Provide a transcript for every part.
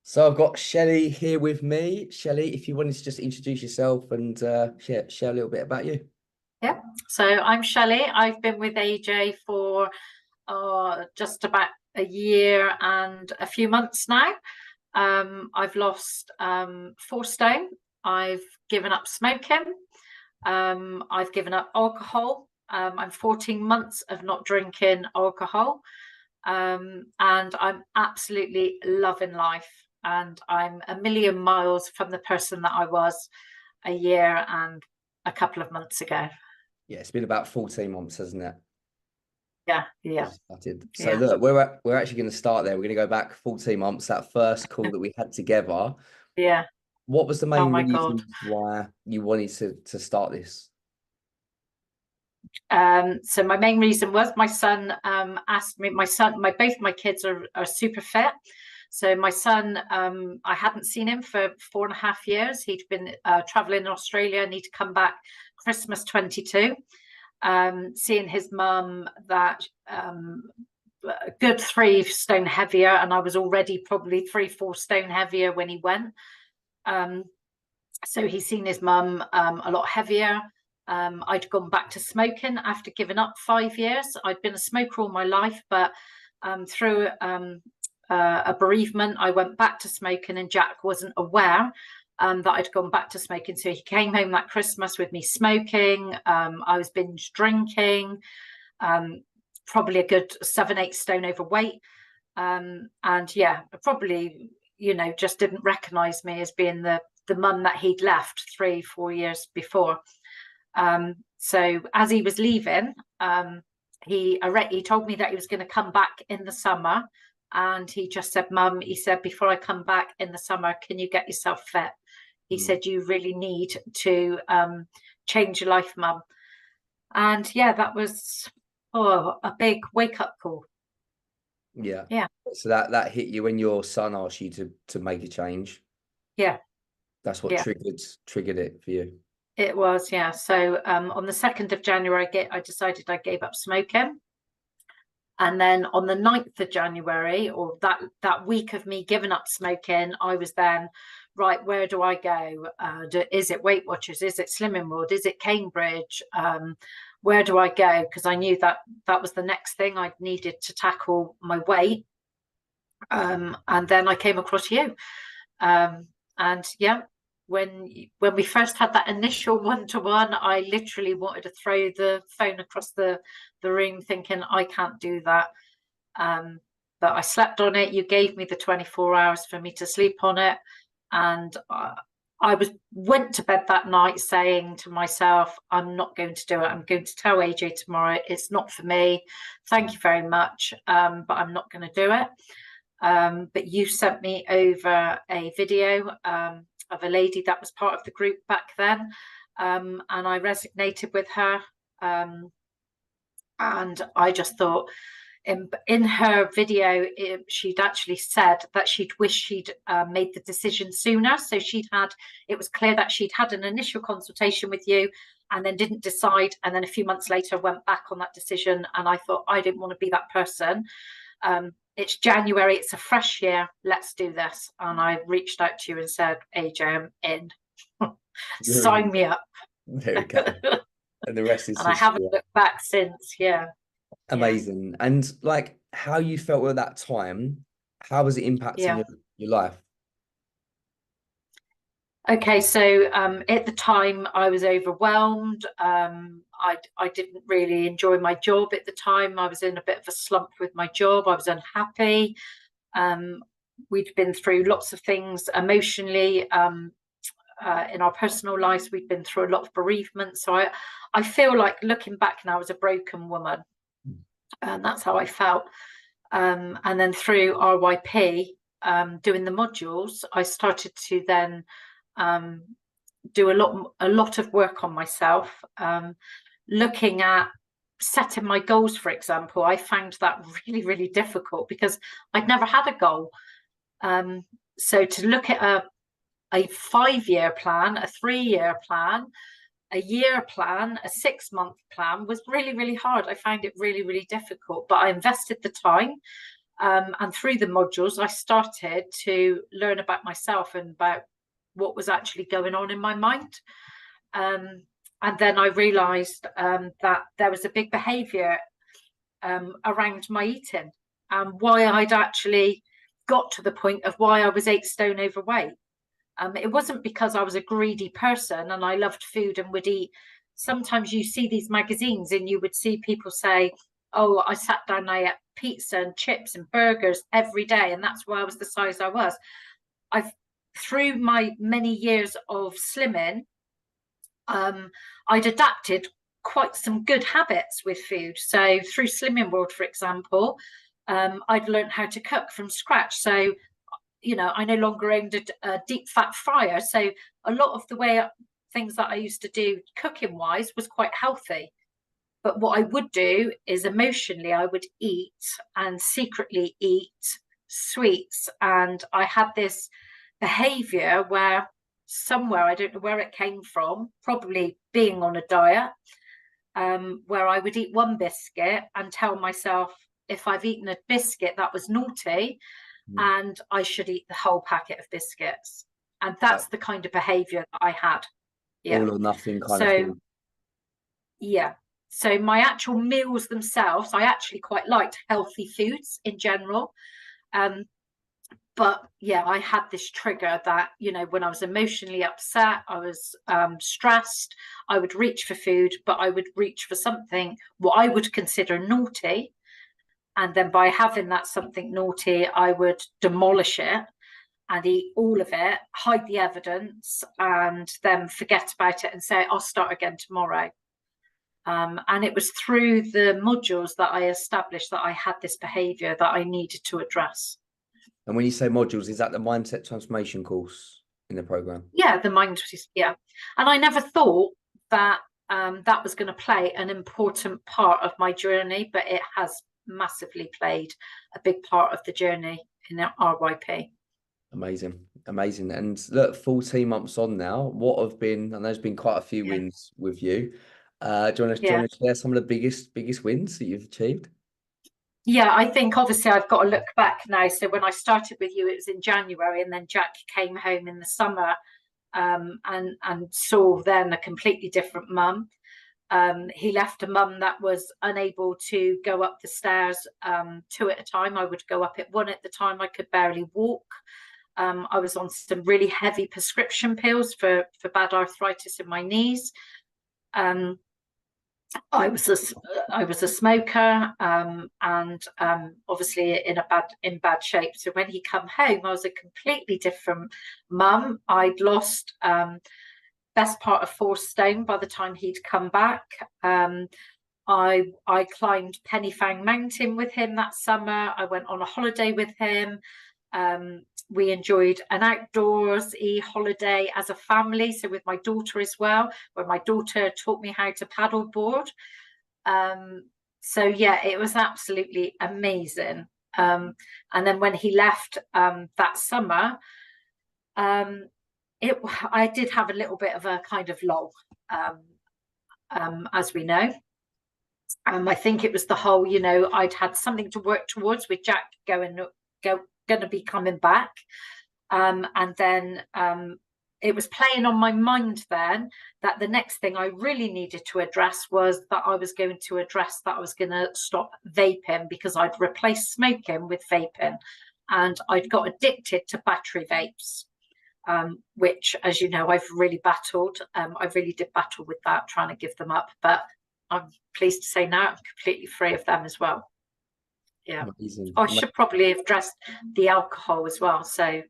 So I've got Shelly here with me. Shelly, if you wanted to just introduce yourself and share a little bit about you. Yeah, so I'm Shelly. I've been with AJ for just about a year and a few months now. I've lost 4 stone. I've given up smoking. I've given up alcohol. I'm 14 months of not drinking alcohol. And I'm absolutely loving life. And I'm a million miles from the person that I was a year and a couple of months ago. Yeah, it's been about 14 months, hasn't it? Yeah, yeah, Started. So yeah, look, we're actually going to start there. We're going to go back 14 months, that first call that we had together. yeah. What was the Oh main my God. reason why you wanted to start this? So my main reason was my son asked me, both my kids are super fit. So my son, I hadn't seen him for 4.5 years. He'd been traveling in Australia and he'd come back Christmas 22. Seeing his mum that a good 3 stone heavier, and I was already probably 3, 4 stone heavier when he went. Um, so he's seen his mum a lot heavier. I'd gone back to smoking after giving up 5 years. I'd been a smoker all my life, but through a bereavement, I went back to smoking, and Jack wasn't aware that I'd gone back to smoking. So he came home that Christmas with me smoking. I was binge drinking, probably a good 7, 8 stone overweight. And yeah, probably, just didn't recognize me as being the mum that he'd left 3, 4 years before. So as he was leaving, he told me that he was going to come back in the summer, and he just said, "Mum," he said, "before I come back in the summer, can you get yourself fit?" He Mm. said, "You really need to change your life, Mum." And yeah, that was a big wake up call. Yeah. Yeah, So that hit you when your son asked you to make a change. yeah, That's what yeah. triggered it for you. It was, yeah. So on the 2nd of January, I decided I gave up smoking. And then on the 9th of January, or that week of me giving up smoking, I was then, right, where do I go? Is it Weight Watchers? Is it Slimming World? Is it Cambridge? Where do I go? Because I knew that was the next thing I needed to tackle my weight. And then I came across you. And yeah, when we first had that initial one-to-one, I literally wanted to throw the phone across the room, thinking I can't do that. But I slept on it. You gave me the 24 hours for me to sleep on it, and I went to bed that night saying to myself, I'm not going to do it. I'm going to tell AJ tomorrow it's not for me. Thank you very much, but I'm not going to do it. But you sent me over a video of a lady that was part of the group back then, and I resonated with her. And I just thought, in her video, she'd actually said that she'd wish she'd made the decision sooner. So it was clear that she'd had an initial consultation with you and then didn't decide. And then a few months later went back on that decision. And I thought, I didn't want to be that person. It's January, it's a fresh year, let's do this. And I reached out to you and said, AJ, I'm in. Sign me up. There we go. And the rest is And I haven't history. looked back since. Yeah, yeah, Amazing. And like how you felt at that time, how was it impacting yeah. your life? Okay, so at the time I was overwhelmed. I didn't really enjoy my job at the time. I was in a bit of a slump with my job. I was unhappy. Um, we'd been through lots of things emotionally in our personal lives. We'd been through a lot of bereavement. So I feel like looking back now as a broken woman, and that's how I felt. And then through RYP, doing the modules, I started to then um, do a lot of work on myself, looking at setting my goals. For example, I found that really, really difficult because I'd never had a goal. So to look at a 5-year plan, a 3-year plan, a year plan, a 6-month plan was really, really hard. I found it really, really difficult, but I invested the time. And through the modules, I started to learn about myself and about what was actually going on in my mind. And then I realized that there was a big behavior around my eating, and why I'd actually got to the point of why I was 8 stone overweight. It wasn't because I was a greedy person and I loved food and would eat. Sometimes you see these magazines and you would see people say, oh, I sat down, I ate pizza and chips and burgers every day, and that's why I was the size I was. I've through my many years of slimming, I'd adapted quite some good habits with food. So through Slimming World, for example, I'd learned how to cook from scratch. So, you know, I no longer owned a deep fat fryer. So a lot of the way things that I used to do cooking wise was quite healthy. But what I would do is emotionally, I would eat and secretly eat sweets. And I had this behavior where somewhere, I don't know where it came from, probably being on a diet, where I would eat one biscuit and tell myself if I've eaten a biscuit, that was naughty, and I should eat the whole packet of biscuits. And that's the kind of behavior that I had. Yeah. All or nothing kind of So, thing. yeah. So my actual meals themselves, I actually quite liked healthy foods in general. But yeah, I had this trigger that, you know, when I was emotionally upset, I was stressed, I would reach for food, but I would reach for something what I would consider naughty. And then by having that something naughty, I would demolish it and eat all of it, hide the evidence, and then forget about it and say, I'll start again tomorrow. And it was through the modules that I established that I had this behavior that I needed to address. And when you say modules, is that the mindset transformation course in the program? Yeah, the mind, yeah. And I never thought that that was going to play an important part of my journey, but it has massively played a big part of the journey in RYP. Amazing, amazing. And look, 14 months on now, what have been, and there's been quite a few wins with you. Do you want to share some of the biggest wins that you've achieved? Yeah, I think obviously I've got to look back now. So when I started with you, it was in January, and then Jack came home in the summer, and saw then a completely different mum. He left a mum that was unable to go up the stairs 2 at a time. I would go up it 1 at the time. I could barely walk. I was on some really heavy prescription pills for bad arthritis in my knees. I was a smoker, and obviously in bad shape. So when he come home, I was a completely different mum. I'd lost best part of 4 stone by the time he'd come back. I climbed Pennyfang Mountain with him that summer. I went on a holiday with him. We enjoyed an outdoorsy holiday as a family, so with my daughter as well, where my daughter taught me how to paddle board. So yeah, it was absolutely amazing. And then when he left that summer, I did have a little bit of a kind of lull, as we know. I think it was the whole, you know, I'd had something to work towards with Jack going to be coming back, and then it was playing on my mind then that the next thing I really needed to address was that I was going to stop vaping, because I'd replaced smoking with vaping, and I'd got addicted to battery vapes, which, as you know, I've really battled. I really did battle with that, trying to give them up, but I'm pleased to say now I'm completely free of them as well. Yeah. Amazing. I should probably have addressed the alcohol as well. So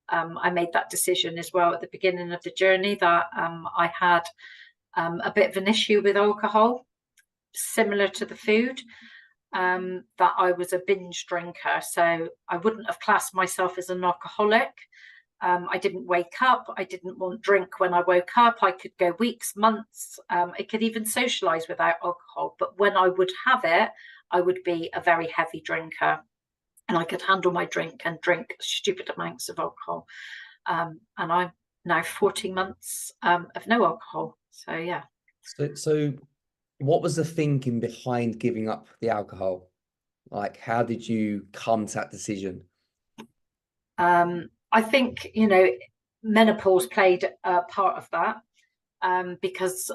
I made that decision as well at the beginning of the journey that I had a bit of an issue with alcohol, similar to the food, that I was a binge drinker. So I wouldn't have classed myself as an alcoholic. I didn't wake up. I didn't want drink when I woke up. I could go weeks, months. I could even socialize without alcohol. But when I would have it, I would be a very heavy drinker, and I could handle my drink and drink stupid amounts of alcohol. And I'm now 14 months of no alcohol. So, yeah. So what was the thinking behind giving up the alcohol? Like, how did you come to that decision? I think, menopause played a part of that, because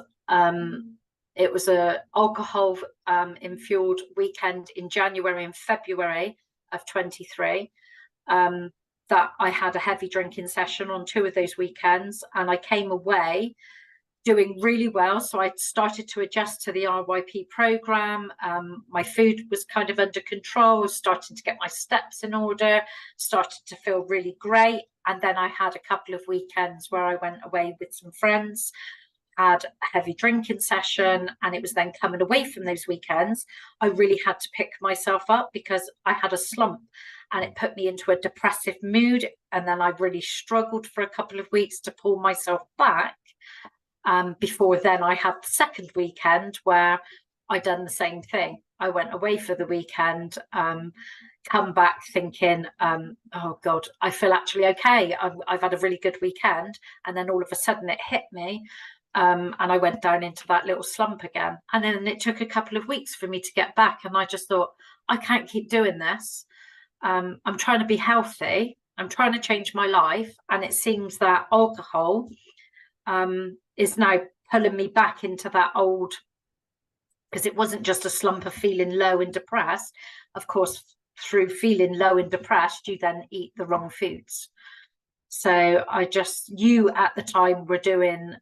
it was a alcohol infueled weekend in January and February of 23, that I had a heavy drinking session on 2 of those weekends, and I came away doing really well. So I started to adjust to the RYP program. My food was kind of under control, starting to get my steps in order, started to feel really great. And then I had a couple of weekends where I went away with some friends, had a heavy drinking session, and it was then coming away from those weekends. I really had to pick myself up because I had a slump and it put me into a depressive mood. And then I really struggled for a couple of weeks to pull myself back. Before then, I had the second weekend where I done the same thing. I went away for the weekend, come back thinking, oh God, I feel actually okay. I've had a really good weekend. And then all of a sudden it hit me. And I went down into that little slump again. And then it took a couple of weeks for me to get back. And I just thought, I can't keep doing this. I'm trying to be healthy. I'm trying to change my life. And it seems that alcohol is now pulling me back into that old, because it wasn't just a slump of feeling low and depressed. Of course, through feeling low and depressed, you then eat the wrong foods. So you at the time were doing,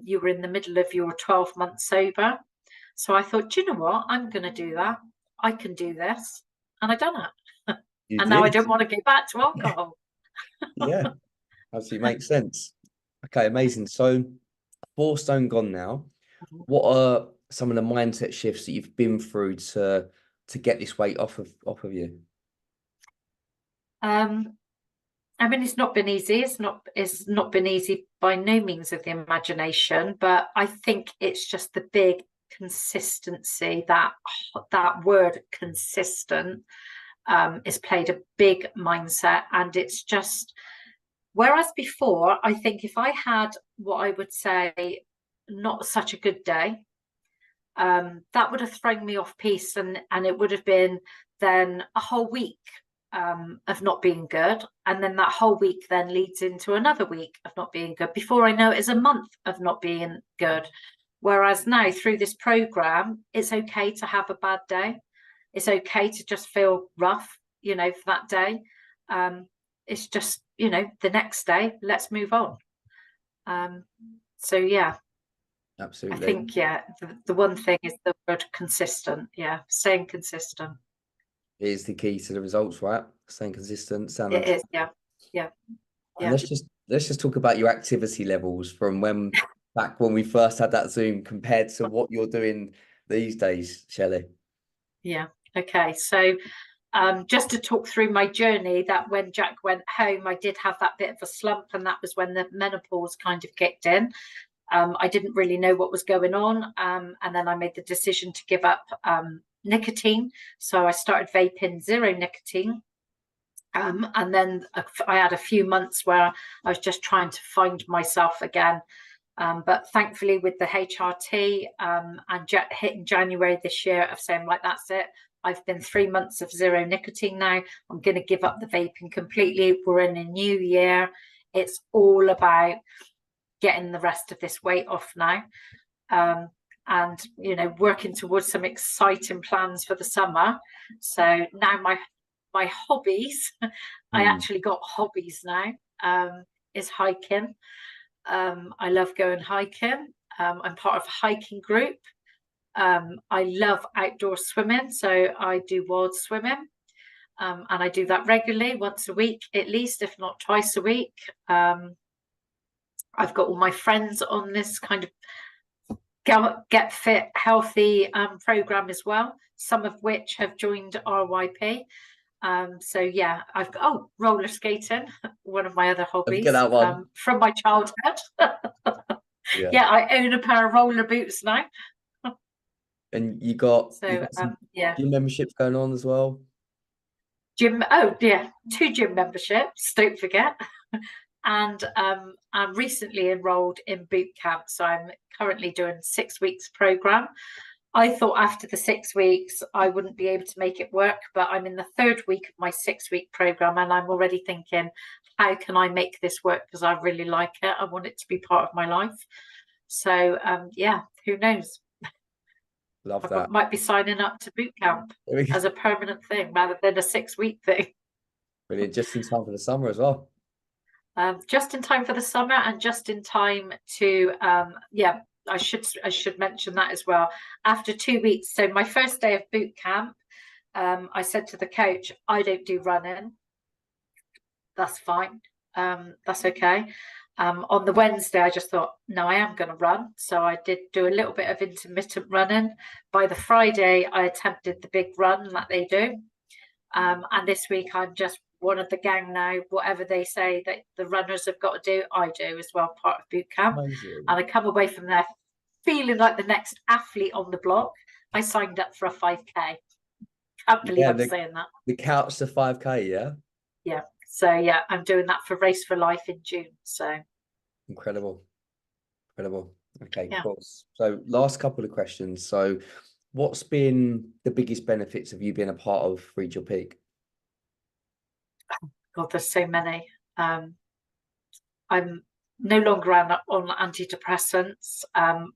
you were in the middle of your 12 months sober. So I thought, do you know what? I'm going to do that. I can do this. And I done it. You And now I did. don't want to go back to alcohol. Yeah, absolutely makes sense. Okay, amazing. So 4 stone gone now. What are some of the mindset shifts that you've been through to get this weight off of you? Um, I mean, it's not been easy. It's not been easy by no means of the imagination, but I think it's just the big consistency, that word consistent, has played a big mindset. And it's just, whereas before, I think if I had what I would say not such a good day, that would have thrown me off piece, and it would have been then a whole week of not being good, and then that whole week then leads into another week of not being good. Before I know it, is a month of not being good. Whereas now through this program, it's okay to have a bad day. It's okay to just feel rough, for that day. It's just, the next day, let's move on. So yeah, I Absolutely. think, yeah, the one thing is the word consistent. Yeah, staying consistent. It is the key to the results, right? Staying consistent, It sound. is, yeah, yeah, And yeah, let's just talk about your activity levels from back when we first had that Zoom compared to what you're doing these days, Shelley. yeah. Okay, so just to talk through my journey, that when Jack went home, I did have that bit of a slump, and that was when the menopause kind of kicked in. I didn't really know what was going on, and then I made the decision to give up nicotine. So I started vaping zero nicotine. And then I had a few months where I was just trying to find myself again. But thankfully, with the HRT and hitting January this year of saying, like, that's it. I've been 3 months of zero nicotine now. I'm going to give up the vaping completely. We're in a new year. It's all about getting the rest of this weight off now. And, working towards some exciting plans for the summer. So now my hobbies, I actually got hobbies now, is hiking. I love going hiking. I'm part of a hiking group. I love outdoor swimming, so I do wild swimming. And I do that regularly, once a week at least, if not twice a week. I've got all my friends on this kind of get fit, healthy program as well, some of which have joined RYP. So yeah, I've got roller skating, one of my other Have you got hobbies, that one? from my childhood. Yeah. Yeah, I own a pair of roller boots now. And you So got some yeah, gym memberships going on as well. gym. Oh yeah, 2 gym memberships. Don't forget. And I'm recently enrolled in boot camp, so I'm currently doing 6 weeks program. I thought after the 6 weeks I wouldn't be able to make it work, but I'm in the third week of my 6 week program and I'm already thinking, how can I make this work? Because I really like it. I want it to be part of my life. So yeah, who knows? Love I that. might be signing up to boot camp as a permanent thing rather than a 6 week thing. Brilliant. Just in time for the summer as well. Just in time for the summer and just in time to yeah, I should mention that as well. After 2 weeks, so my first day of boot camp, I said to the coach, I don't do running. That's fine. That's okay. On the Wednesday, I just thought, no, I am going to run. So I did do a little bit of intermittent running. By the Friday, I attempted the big run that they do. And this week, I'm just one of the gang now. Whatever they say that the runners have got to do, I do as well, part of boot camp. Amazing. And I come away from there feeling like the next athlete on the block. I signed up for a 5K. Can't believe I'm saying that. The couch to 5K, yeah? Yeah. So yeah, I'm doing that for Race for Life in June. So incredible. Okay, yeah. cool. So last couple of questions. So what's been the biggest benefits of you being a part of Reach Your Peak? God, there's so many. I'm no longer on antidepressants.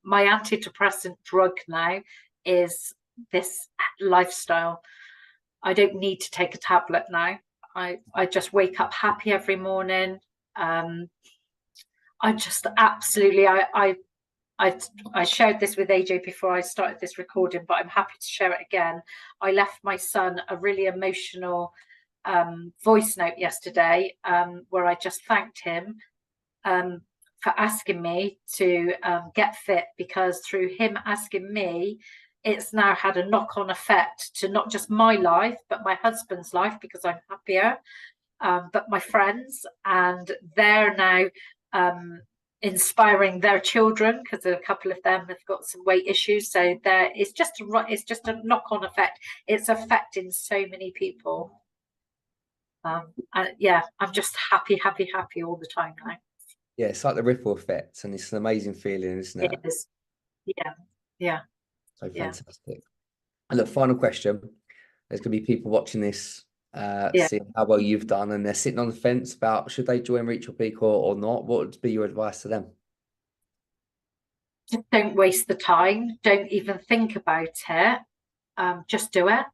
My antidepressant drug now is this lifestyle. I don't need to take a tablet now. I just wake up happy every morning. I just absolutely I shared this with AJ before I started this recording, but I'm happy to share it again. I left my son a really emotional voice note yesterday where I just thanked him for asking me to get fit, because through him asking me, it's now had a knock-on effect to not just my life, but my husband's life, because I'm happier, but my friends, and they're now inspiring their children, because a couple of them have got some weight issues. So there, it's just a knock-on effect. It's affecting so many people. And yeah, I'm just happy all the time now. Yeah, it's like the ripple effect, and it's an amazing feeling, isn't it? It is. Yeah. So fantastic. And look, final question. There's going to be people watching this, seeing how well you've done, and they're sitting on the fence about should they join Reach Your Peak or not. What would be your advice to them? Just don't waste the time. Don't even think about it. Just do it.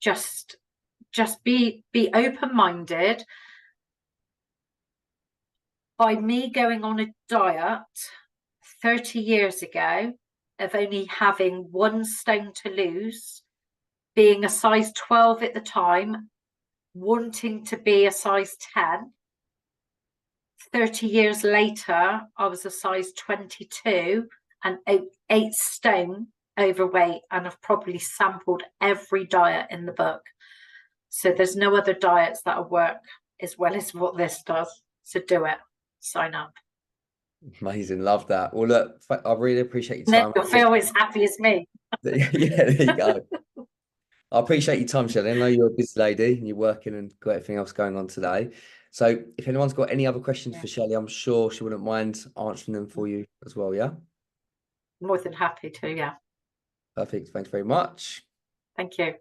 Just be open-minded. By me going on a diet 30 years ago of only having 1 stone to lose, being a size 12 at the time, wanting to be a size 10. 30 years later, I was a size 22 and 8 stone overweight, and I've probably sampled every diet in the book. So there's no other diets that'll work as well as what this does. So do it. Sign up. Amazing. Love that. Well, look, I really appreciate your time. You'll feel as happy as me. Yeah, there you go. I appreciate your time, Shelly. I know you're a busy lady and you're working and got everything else going on today. So if anyone's got any other questions for Shelly, I'm sure she wouldn't mind answering them for you as well, yeah? More than happy to, yeah. Perfect. Thanks very much. Thank you.